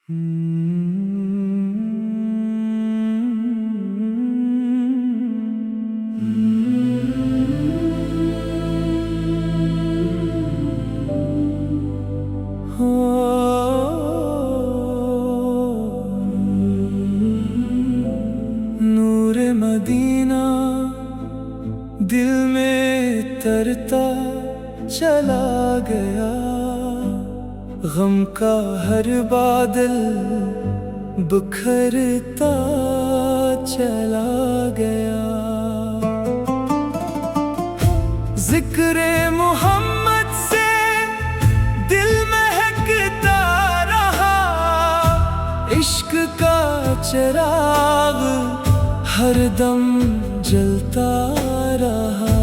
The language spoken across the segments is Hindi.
नूरे मदीना दिल में तरता चला गया, गम का हर बादल बिखरता चला गया। जिक्रे मोहम्मद से दिल महकता रहा, इश्क का चिराग हरदम जलता रहा।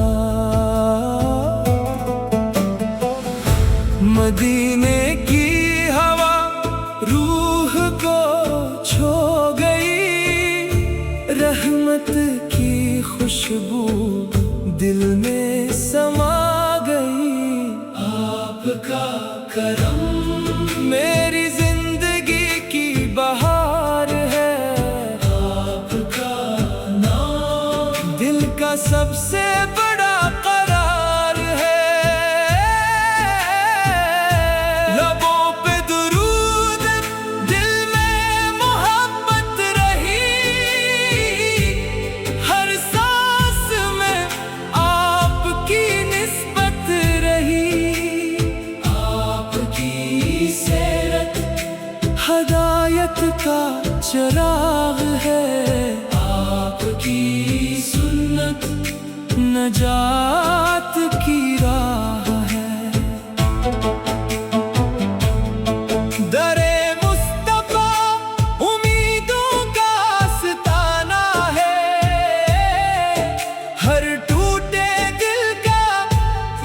मदीने की हवा रूह को छू गई, रहमत की खुशबू दिल में समा गई। आपका करम मेरी जिंदगी की बहार है, आपका नाम दिल का सबसे बड़ा करार है। लबों पे दुरूद, दिल में मोहब्बत रही, हर सांस में आपकी निस्बत रही। आपकी सीरत हदायत का चिराग है, आपकी सुन्नत नजात की राह है। दरे मुस्तफा उम्मीदों का आस्ताना है, हर टूटे दिल का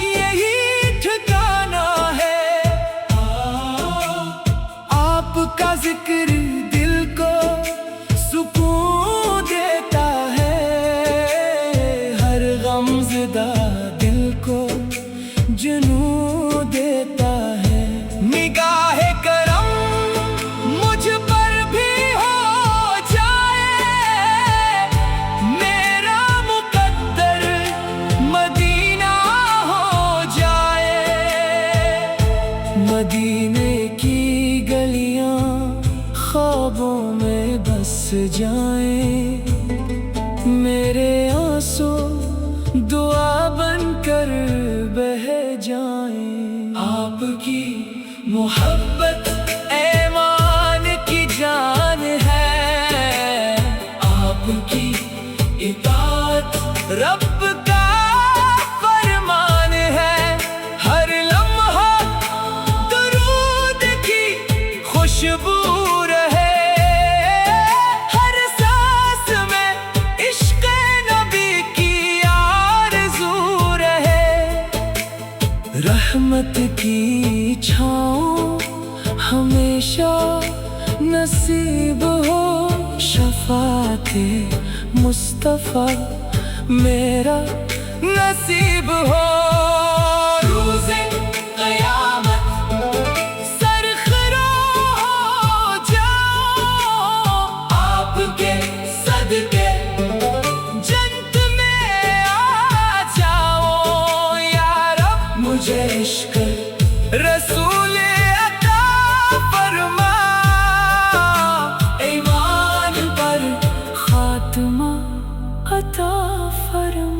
यही ठिकाना है। आपका जिक्र दिल को सुकून देता है, हर गमज़दा दिल को जुनून देता है। निगाहे करम मुझ पर भी हो जाए, मेरा मुकद्दर मदीना हो जाए। मदीने की गलियां ख्वाबों में बस जाएं, मेरे आंसू दुआ बनकर बह जाएं। आपकी मोहब्बत ईमान की जान है, आपकी इताअत रब का फरमान है। हर लम्हा दुरूद की खुशबू रहे, हर सांस में इश्क़ नबी की आरज़ू रहे। रहमत की छाँव हमेशा नसीब हो, शफ़ाअते मुस्तफ़ा मेरा नसीब हो। रोज़े क़यामत सरख़रो हो जाओ, आपके सदके जन्नत में आ जाओ। या रब मुझे इश्क़ रसूल अता फरमा, ईमान पर खात्मा अता फरमा।